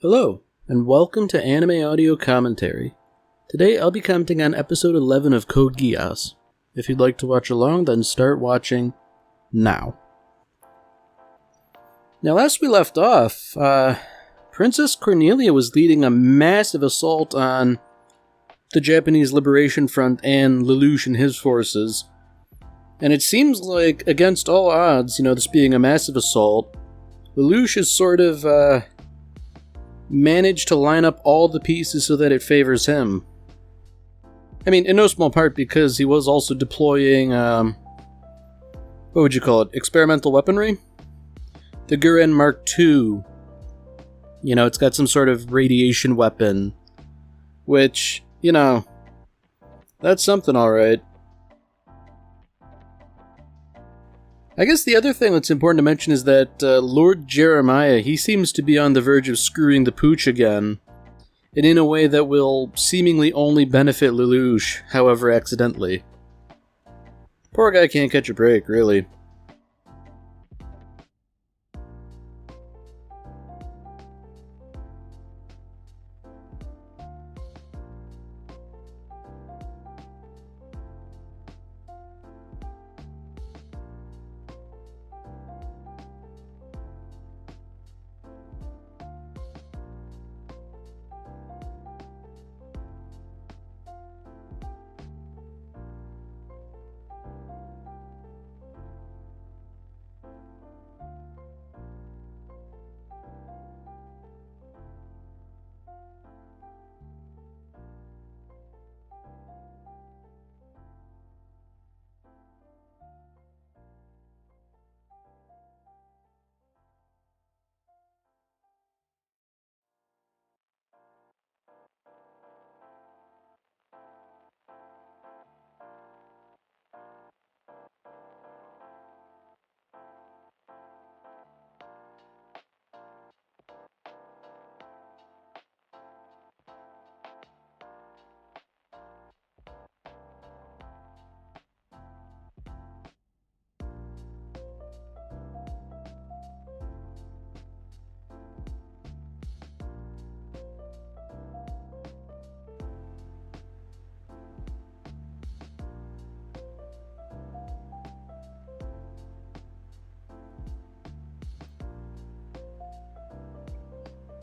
Hello, and welcome to Anime Audio Commentary. Today I'll be commenting on episode 11 of Code Geass. If you'd like to watch along, then start watching now. Now, last we left off, Princess Cornelia was leading a massive assault on the Japanese Liberation Front and Lelouch and his forces. And it seems like, against all odds, this being a massive assault, Lelouch has sort of, managed to line up all the pieces so that it favors him. I mean, in no small part because he was also deploying, experimental weaponry? The Guren Mark II. It's got some sort of radiation weapon. Which, that's something alright. I guess the other thing that's important to mention is that Lord Jeremiah, he seems to be on the verge of screwing the pooch again, and in a way that will seemingly only benefit Lelouch, however accidentally. Poor guy can't catch a break, really.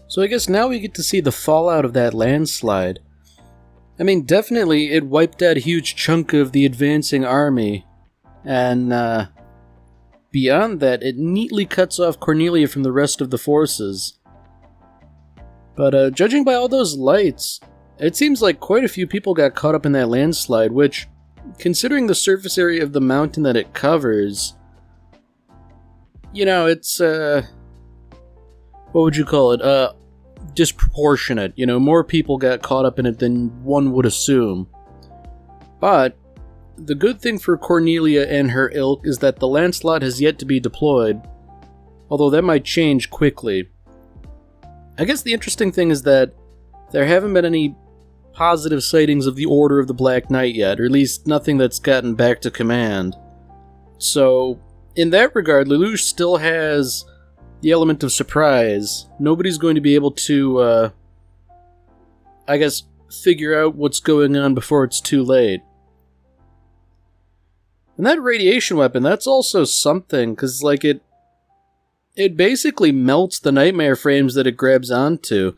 So I guess now we get to see the fallout of that landslide. I mean, definitely it wiped out a huge chunk of the advancing army, and beyond that, it neatly cuts off Cornelia from the rest of the forces. But judging by all those lights, it seems like quite a few people got caught up in that landslide, which, considering the surface area of the mountain that it covers, it's, what would you call it, disproportionate. More people got caught up in it than one would assume. But the good thing for Cornelia and her ilk is that the landslide has yet to be deployed, although that might change quickly. I guess the interesting thing is that there haven't been any positive sightings of the Order of the Black Knight yet, or at least nothing that's gotten back to command. So, in that regard, Lelouch still has the element of surprise. Nobody's going to be able to, figure out what's going on before it's too late. And that radiation weapon, that's also something, because, it basically melts the nightmare frames that it grabs onto.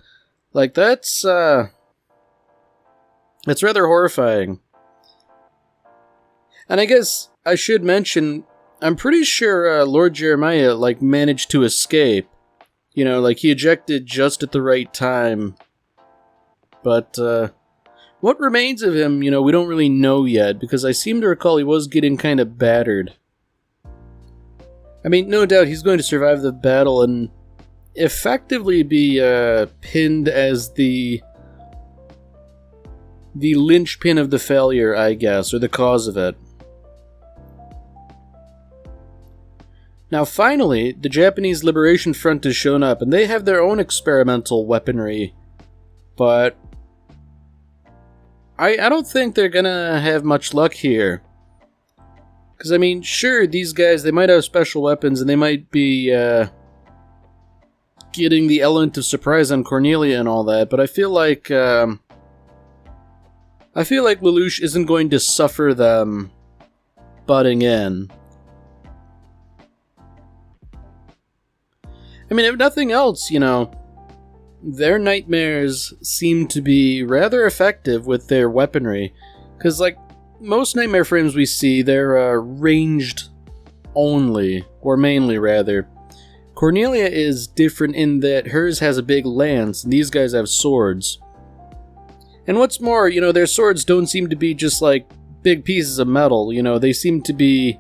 That's rather horrifying. And I guess I should mention, I'm pretty sure Lord Jeremiah, managed to escape. He ejected just at the right time. But, what remains of him, we don't really know yet, because I seem to recall he was getting kind of battered. I mean, no doubt he's going to survive the battle and effectively be, pinned as the linchpin of the failure, I guess, or the cause of it. Now finally, the Japanese Liberation Front has shown up, and they have their own experimental weaponry, but I don't think they're gonna have much luck here. Because, I mean, sure, these guys, they might have special weapons, and they might be getting the element of surprise on Cornelia and all that, but I feel like Lelouch isn't going to suffer them butting in. I mean, if nothing else, their nightmares seem to be rather effective with their weaponry. Because, like, most nightmare frames we see, they're ranged only, or mainly, rather. Cornelia is different in that hers has a big lance, and these guys have swords. And what's more, their swords don't seem to be just, like, big pieces of metal. They seem to be,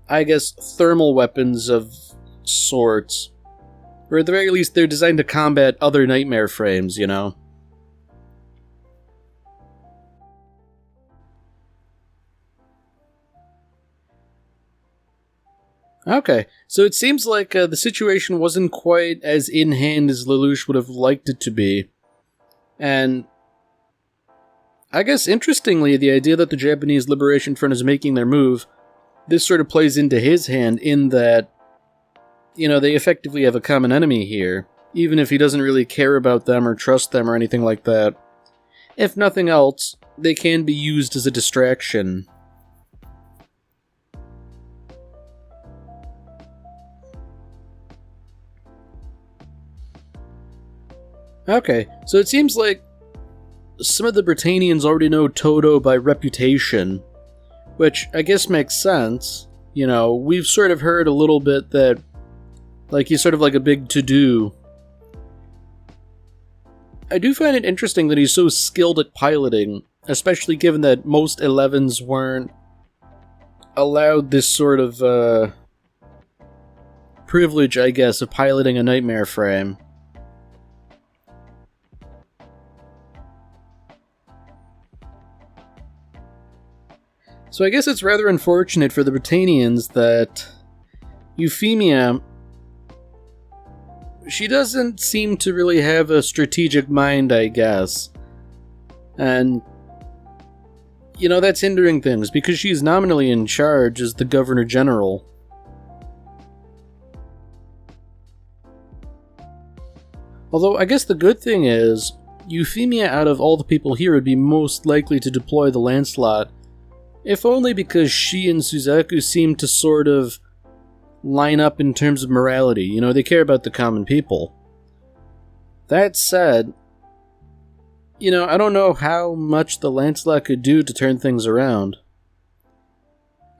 I guess, thermal weapons of sorts. Or at the very least, they're designed to combat other nightmare frames, Okay, so it seems like the situation wasn't quite as in hand as Lelouch would have liked it to be. And I guess interestingly, the idea that the Japanese Liberation Front is making their move, this sort of plays into his hand in that, they effectively have a common enemy here, even if he doesn't really care about them or trust them or anything like that. If nothing else, they can be used as a distraction. Okay, so it seems like some of the Britannians already know Todo by reputation, which I guess makes sense. We've sort of heard a little bit that, like, he's sort of like a big to-do. I do find it interesting that he's so skilled at piloting, especially given that most 11s weren't allowed this sort of, privilege, I guess, of piloting a nightmare frame. So I guess it's rather unfortunate for the Britannians that Euphemia, she doesn't seem to really have a strategic mind, I guess. And, that's hindering things, because she's nominally in charge as the Governor General. Although, I guess the good thing is, Euphemia out of all the people here would be most likely to deploy the Lancelot, if only because she and Suzaku seem to sort of line up in terms of morality. They care about the common people. That said, I don't know how much the Lancelot could do to turn things around.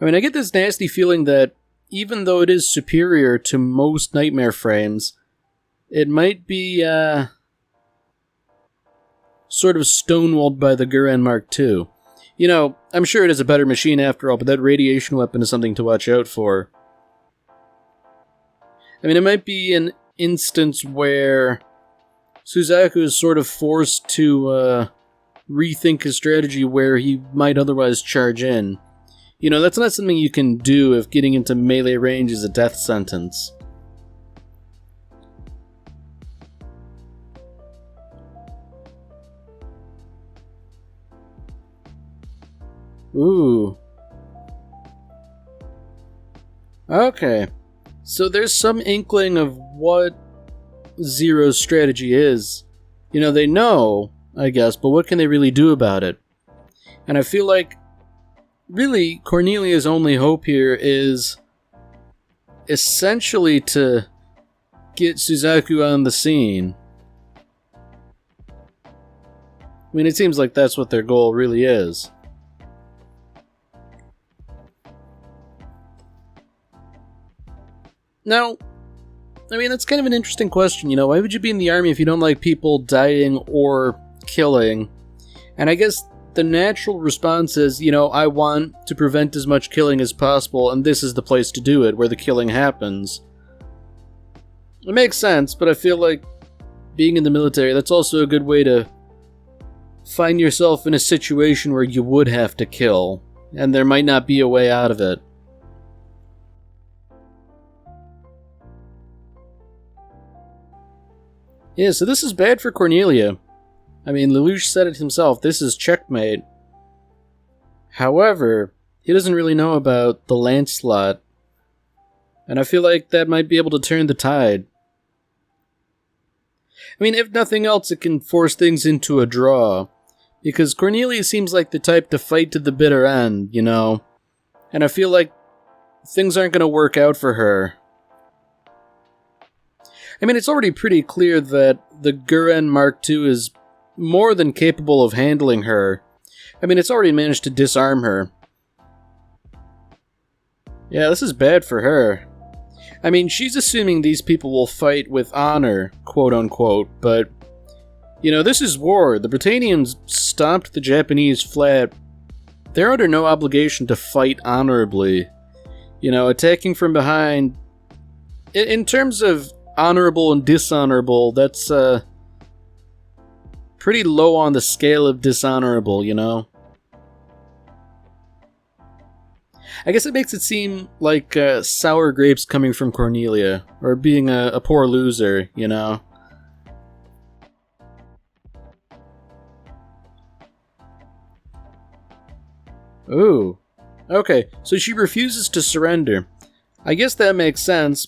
I mean, I get this nasty feeling that even though it is superior to most nightmare frames, it might be, sort of stonewalled by the Guren Mark II. I'm sure it is a better machine after all, but that radiation weapon is something to watch out for. I mean, it might be an instance where Suzaku is sort of forced to rethink his strategy where he might otherwise charge in. That's not something you can do if getting into melee range is a death sentence. Ooh. Okay. So there's some inkling of what Zero's strategy is. They know, I guess, but what can they really do about it? And I feel like, really, Cornelia's only hope here is essentially to get Suzaku on the scene. I mean, it seems like that's what their goal really is. Now, I mean, that's kind of an interesting question, why would you be in the army if you don't like people dying or killing? And I guess the natural response is, I want to prevent as much killing as possible, and this is the place to do it, where the killing happens. It makes sense, but I feel like being in the military, that's also a good way to find yourself in a situation where you would have to kill, and there might not be a way out of it. Yeah, so this is bad for Cornelia. I mean, Lelouch said it himself, this is checkmate. However, he doesn't really know about the Lancelot. And I feel like that might be able to turn the tide. I mean, if nothing else, it can force things into a draw. Because Cornelia seems like the type to fight to the bitter end, you know? And I feel like things aren't going to work out for her. I mean, it's already pretty clear that the Guren Mark II is more than capable of handling her. I mean, it's already managed to disarm her. Yeah, this is bad for her. I mean, she's assuming these people will fight with honor, quote-unquote, but, you know, this is war. The Britannians stomped the Japanese flat. They're under no obligation to fight honorably. You know, attacking from behind... In terms of honorable and dishonorable, that's, pretty low on the scale of dishonorable, you know? I guess it makes it seem like sour grapes coming from Cornelia, or being a poor loser, you know? Ooh. Okay, so she refuses to surrender. I guess that makes sense,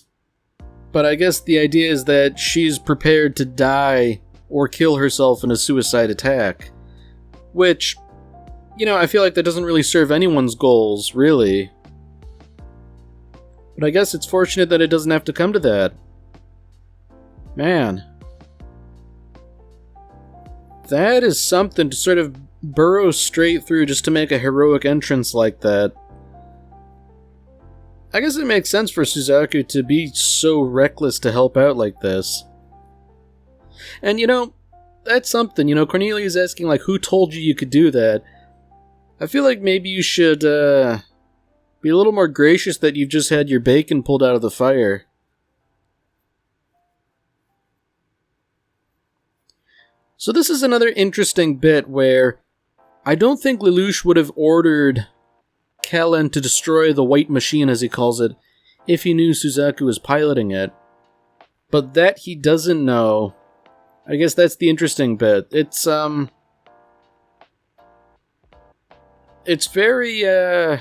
but I guess the idea is that she's prepared to die or kill herself in a suicide attack. Which, you know, I feel like that doesn't really serve anyone's goals, really. But I guess it's fortunate that it doesn't have to come to that. Man. That is something to sort of burrow straight through just to make a heroic entrance like that. I guess it makes sense for Suzaku to be so reckless to help out like this. And, you know, that's something. You know, Cornelia's asking, like, who told you could do that? I feel like maybe you should, be a little more gracious that you've just had your bacon pulled out of the fire. So this is another interesting bit where I don't think Lelouch would have ordered Kallen to destroy the white machine, as he calls it, if he knew Suzaku was piloting it. But that he doesn't know, I guess that's the interesting bit. It's very, how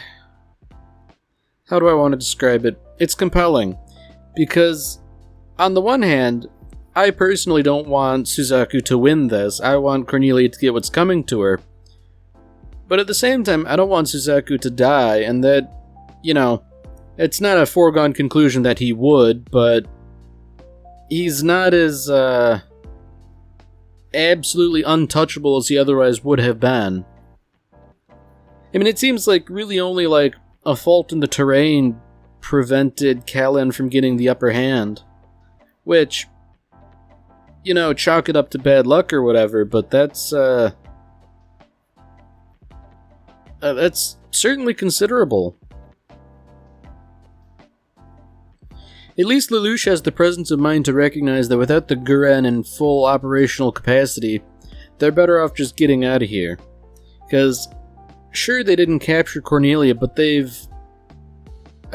do I want to describe it? It's compelling. Because, on the one hand, I personally don't want Suzaku to win this. I want Cornelia to get what's coming to her. But at the same time, I don't want Suzaku to die, and that, you know, it's not a foregone conclusion that he would, but he's not as, absolutely untouchable as he otherwise would have been. I mean, it seems like really only, like, a fault in the terrain prevented Kallen from getting the upper hand. Which, you know, chalk it up to bad luck or whatever, but that's certainly considerable. At least Lelouch has the presence of mind to recognize that without the Guren in full operational capacity, they're better off just getting out of here. Because, sure, they didn't capture Cornelia, but I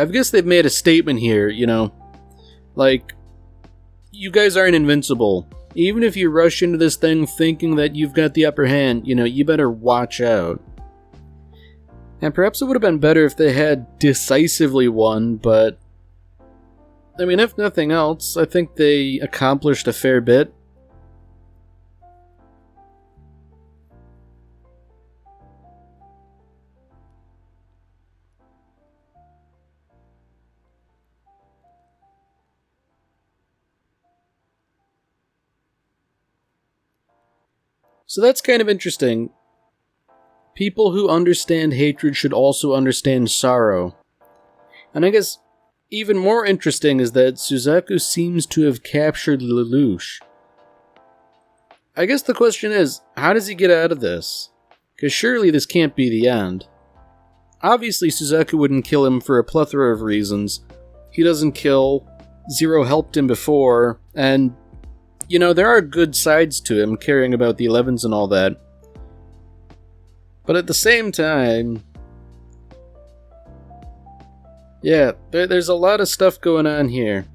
guess they've made a statement here, you know. Like, you guys aren't invincible. Even if you rush into this thing thinking that you've got the upper hand, you know, you better watch out. And perhaps it would have been better if they had decisively won, but I mean, if nothing else, I think they accomplished a fair bit. So that's kind of interesting. People who understand hatred should also understand sorrow. And I guess even more interesting is that Suzaku seems to have captured Lelouch. I guess the question is, how does he get out of this? Because surely this can't be the end. Obviously Suzaku wouldn't kill him for a plethora of reasons. He doesn't kill, Zero helped him before, and, you know, there are good sides to him, caring about the 11s and all that. But at the same time, yeah, there's a lot of stuff going on here.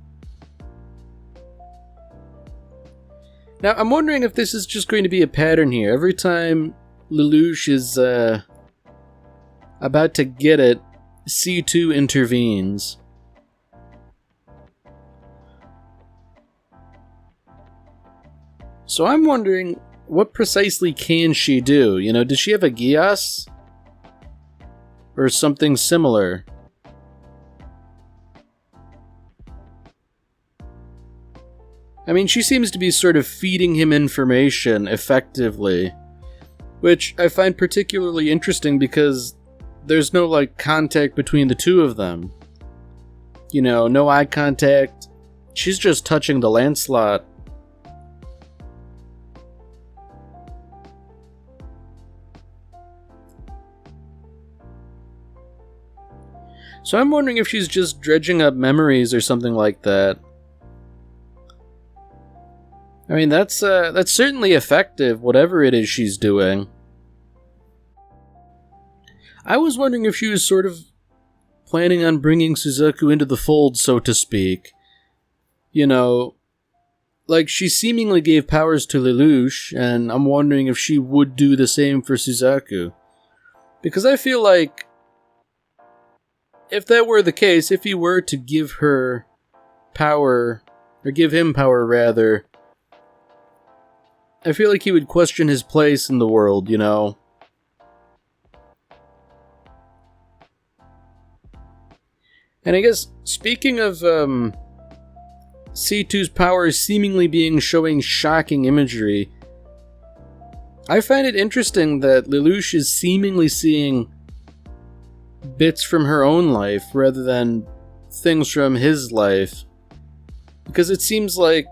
Now, I'm wondering if this is just going to be a pattern here. Every time Lelouch is about to get it, C2 intervenes. So I'm wondering, what precisely can she do? You know, does she have a Geass? Or something similar? I mean, she seems to be sort of feeding him information effectively, which I find particularly interesting because there's no, like, contact between the two of them. You know, no eye contact. She's just touching the Lancelot. So I'm wondering if she's just dredging up memories or something like that. I mean, that's certainly effective, whatever it is she's doing. I was wondering if she was sort of planning on bringing Suzaku into the fold, so to speak. You know, like, she seemingly gave powers to Lelouch, and I'm wondering if she would do the same for Suzaku. Because I feel like, if that were the case, if he were to give her power, or give him power rather, I feel like he would question his place in the world, you know? And I guess, speaking of C2's powers seemingly being showing shocking imagery, I find it interesting that Lelouch is seemingly seeing bits from her own life rather than things from his life. Because it seems like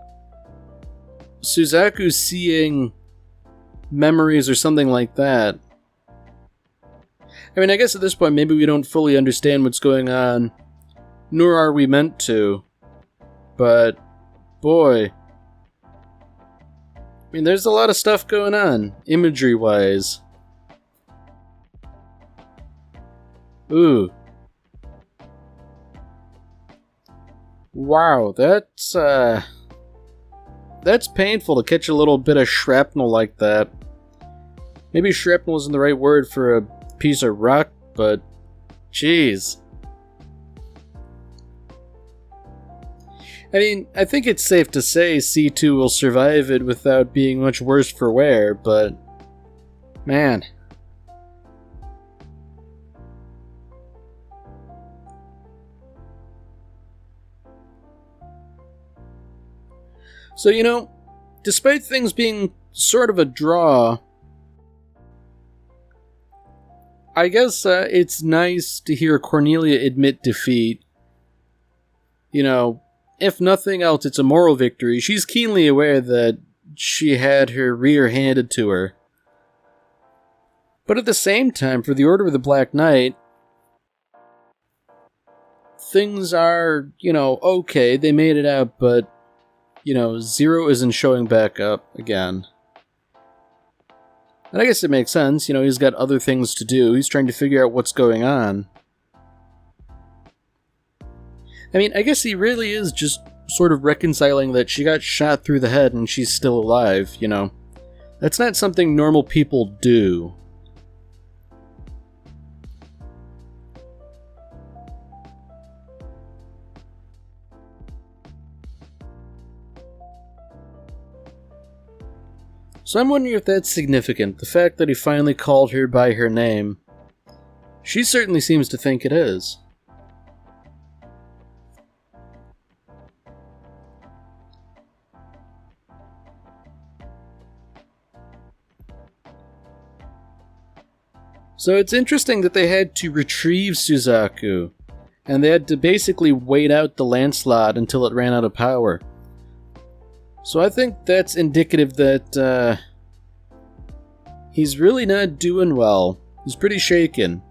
Suzaku's seeing memories or something like that. I mean, I guess at this point maybe we don't fully understand what's going on, nor are we meant to. But, boy. I mean, there's a lot of stuff going on, imagery-wise. Ooh. Wow, that's painful to catch a little bit of shrapnel like that. Maybe shrapnel isn't the right word for a piece of rock, but jeez. I mean, I think it's safe to say C2 will survive it without being much worse for wear, but man. So, you know, despite things being sort of a draw, I guess it's nice to hear Cornelia admit defeat. You know, if nothing else, it's a moral victory. She's keenly aware that she had her rear handed to her. But at the same time, for the Order of the Black Knight, things are, you know, okay, they made it out, but you know, Zero isn't showing back up again. And I guess it makes sense, you know, he's got other things to do. He's trying to figure out what's going on. I mean, I guess he really is just sort of reconciling that she got shot through the head and she's still alive, you know. That's not something normal people do. So I'm wondering if that's significant, the fact that he finally called her by her name. She certainly seems to think it is. So it's interesting that they had to retrieve Suzaku, and they had to basically wait out the Lancelot until it ran out of power. So I think that's indicative that he's really not doing well. He's pretty shaken.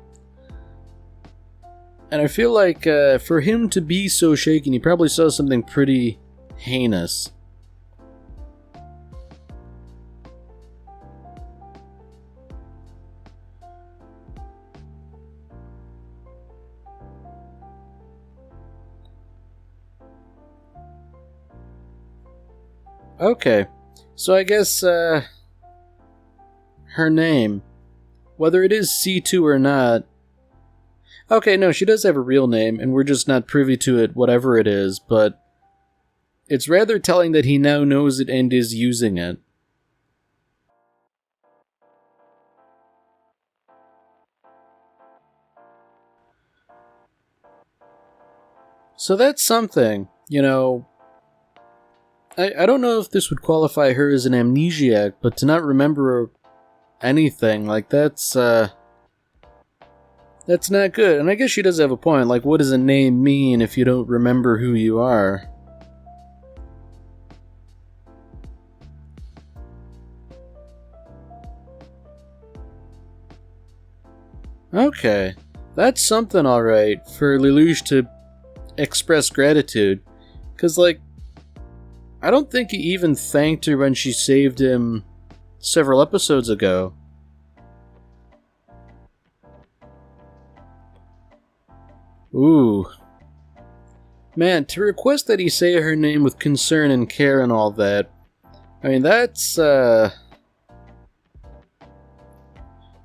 And I feel like for him to be so shaken, he probably saw something pretty heinous. Okay, so I guess her name, whether it is C2 or not. Okay, no, she does have a real name, and we're just not privy to it, whatever it is, but it's rather telling that he now knows it and is using it. So that's something, I don't know if this would qualify her as an amnesiac, but to not remember anything, that's not good. And I guess she does have a point, what does a name mean if you don't remember who you are? Okay, that's something alright for Lelouch to express gratitude, because, I don't think he even thanked her when she saved him several episodes ago. Ooh. Man, to request that he say her name with concern and care and all that, that's, that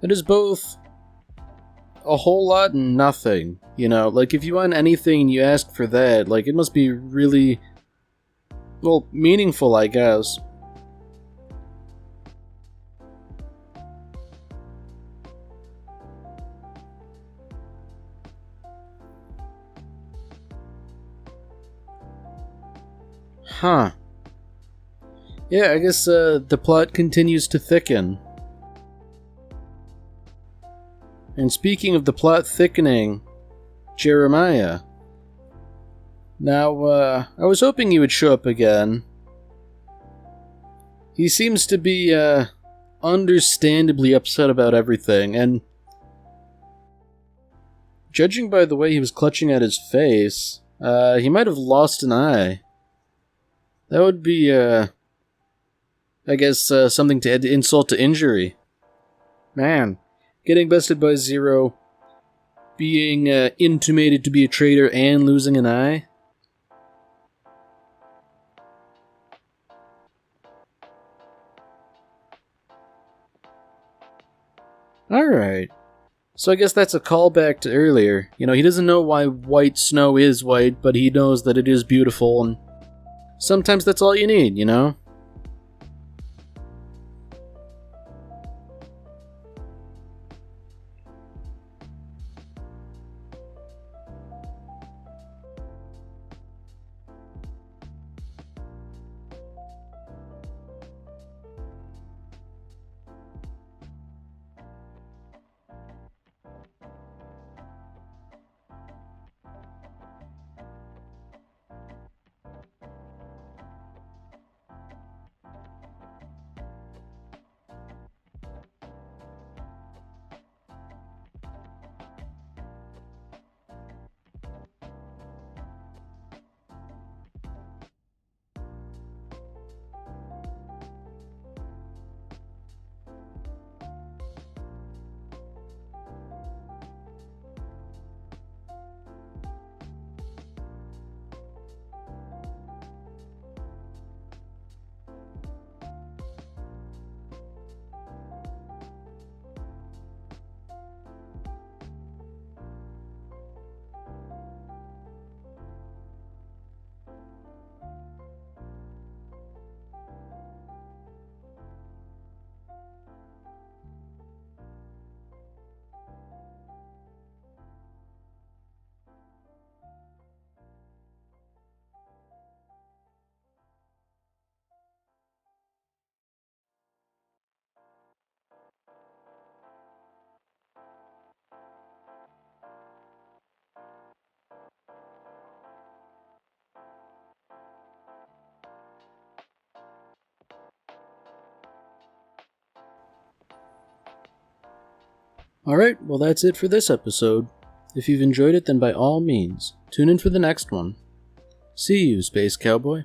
is both a whole lot and nothing, if you want anything and you ask for that, it must be really, meaningful, I guess. Huh. Yeah, I guess the plot continues to thicken. And speaking of the plot thickening, Jeremiah. Now, I was hoping he would show up again. He seems to be, understandably upset about everything, and judging by the way he was clutching at his face, he might have lost an eye. That would be, I guess, something to add insult to injury. Man, getting bested by Zero, being intimated to be a traitor, and losing an eye? Alright. So I guess that's a callback to earlier. He doesn't know why white snow is white, but he knows that it is beautiful, and sometimes that's all you need, Alright, well that's it for this episode. If you've enjoyed it, then by all means, tune in for the next one. See you, Space Cowboy.